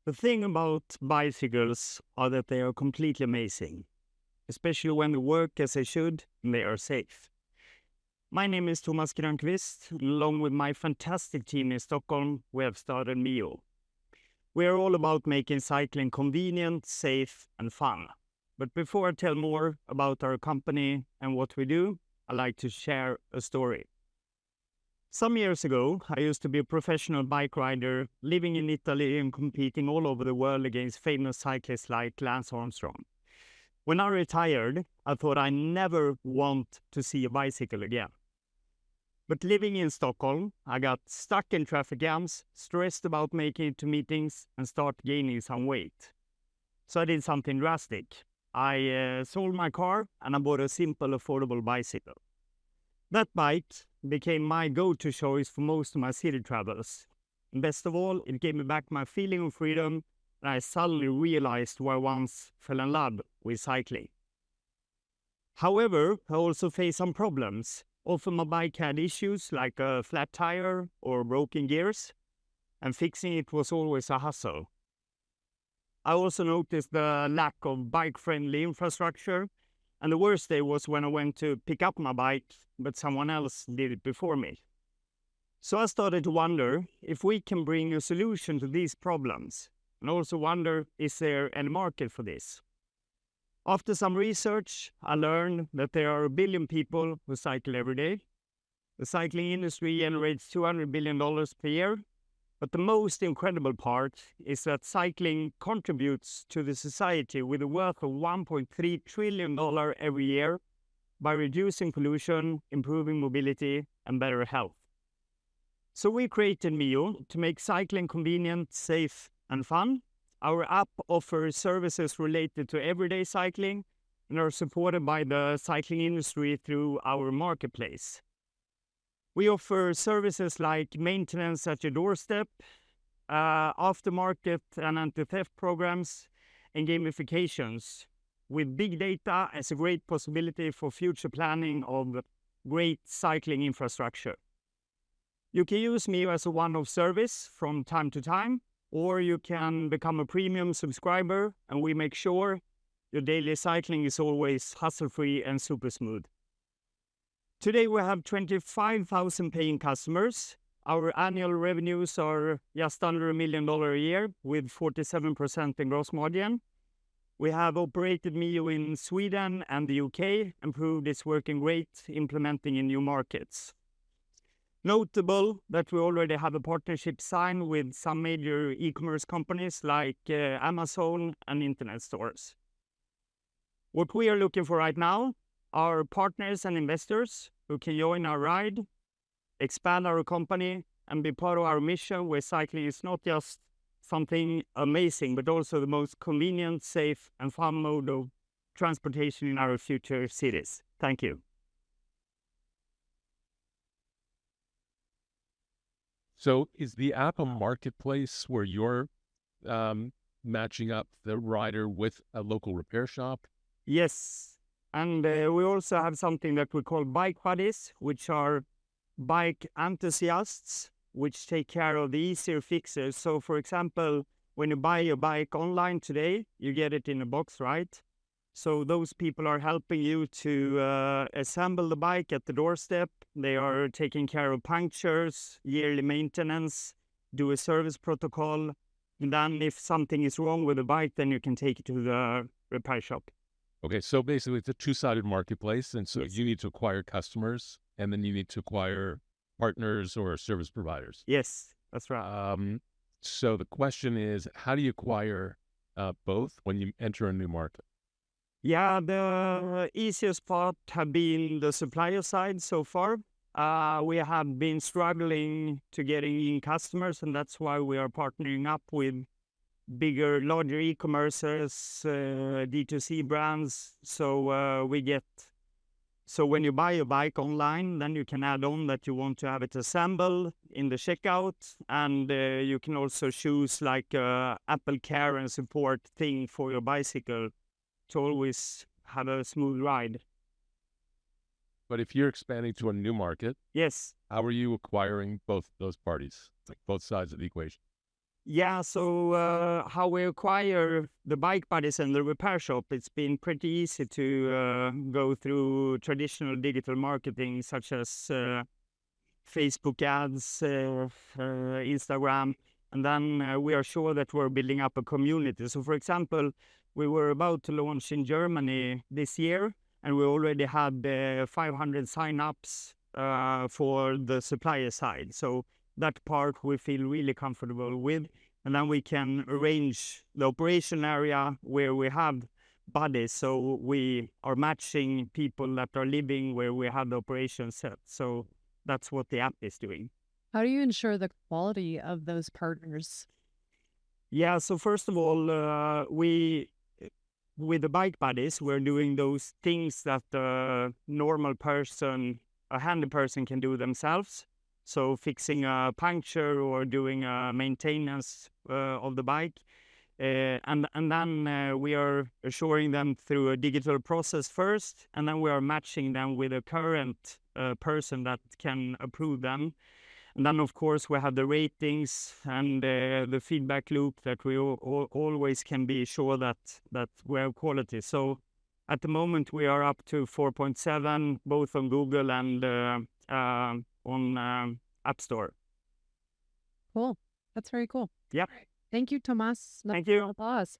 The thing about bicycles are that they are completely amazing, especially when they work as they should and they are safe. My name is Tomas Grönqvist. Along with my fantastic team in Stockholm, we have started MIOO. We are all about making cycling convenient, safe, and fun. But before I tell more about our company and what we do, I'd like to share a story. Some years ago, I used to be a professional bike rider living in Italy and competing all over the world against famous cyclists like Lance Armstrong. When I retired, I thought I never want to see a bicycle again. But living in Stockholm, I got stuck in traffic jams, stressed about making it to meetings, and start gaining some weight. So I did something drastic. I sold my car and I bought a simple, affordable bicycle. That bike became my go-to choice for most of my city travels. And best of all, it gave me back my feeling of freedom, and I suddenly realized why I once fell in love with cycling. However, I also faced some problems. Often my bike had issues like a flat tire or broken gears, and fixing it was always a hassle. I also noticed the lack of bike-friendly infrastructure, and the worst day was when I went to pick up my bike, but someone else did it before me. So I started to wonder if we can bring a solution to these problems, and also wonder, is there any market for this? After some research, I learned that there are 1 billion people who cycle every day. The cycling industry generates $200 billion per year. But the most incredible part is that cycling contributes to the society with a worth of $1.3 trillion every year by reducing pollution, improving mobility, and better health. So we created MIOO to make cycling convenient, safe, and fun. Our app offers services related to everyday cycling and are supported by the cycling industry through our marketplace. We offer services like maintenance at your doorstep, aftermarket and anti-theft programs, and gamifications, with big data as a great possibility for future planning of great cycling infrastructure. You can use MIOO as a one-off service from time to time, or you can become a premium subscriber, and we make sure your daily cycling is always hassle-free and super smooth. Today we have 25,000 paying customers. Our annual revenues are just under $1 million a year with 47% in gross margin. We have operated MIOO in Sweden and the UK and proved it's working great implementing in new markets. Notable that we already have a partnership signed with some major e-commerce companies like Amazon and internet stores. What we are looking for right now are partners and investors who can join our ride, expand our company, and be part of our mission where cycling is not just something amazing, but also the most convenient, safe, and fun mode of transportation in our future cities. Thank you. So is the app a marketplace where you're matching up the rider with a local repair shop? Yes. And we also have something that we call bike buddies, which are bike enthusiasts, which take care of the easier fixes. So for example, when you buy a bike online today, you get it in a box, right? So those people are helping you to assemble the bike at the doorstep. They are taking care of punctures, yearly maintenance, do a service protocol. And then if something is wrong with the bike, then you can take it to the repair shop. Okay, so basically it's a two-sided marketplace, and so Yes. you need to acquire customers, and then you need to acquire partners or service providers. Yes, that's right. So the question is, how do you acquire both when you enter a new market? Yeah, the easiest part have been the supplier side so far. We have been struggling to getting in customers, and that's why we are partnering up with bigger, larger e-commerces, D2C brands. So when you buy a bike online, then you can add on that you want to have it assembled in the checkout, and you can also choose like Apple Care and support thing for your bicycle to always have a smooth ride. But if you're expanding to a new market, Yes. how are you acquiring both those parties, like both sides of the equation? Yeah, so how we acquire the bike buddies and the repair shop, it's been pretty easy to go through traditional digital marketing such as Facebook ads, Instagram, and then we are sure that we're building up a community. So, for example, we were about to launch in Germany this year, and we already had 500 sign-ups for the supplier side. So that part we feel really comfortable with, and then we can arrange the operation area where we have buddies. So we are matching people that are living where we have the operation set. So that's what the app is doing. How do you ensure the quality of those partners? Yeah, so first of all, with the bike buddies, we're doing those things that a normal person, a handy person can do themselves. So fixing a puncture or doing a maintenance of the bike. And then we are assuring them through a digital process first, and then we are matching them with a current person that can approve them. And then, of course, we have the ratings and the feedback loop that we always can be sure that we have quality. So at the moment, we are up to 4.7, both on Google and on App Store. Cool. That's very cool. Yeah. Thank you, Tomas. Thank you. Applause.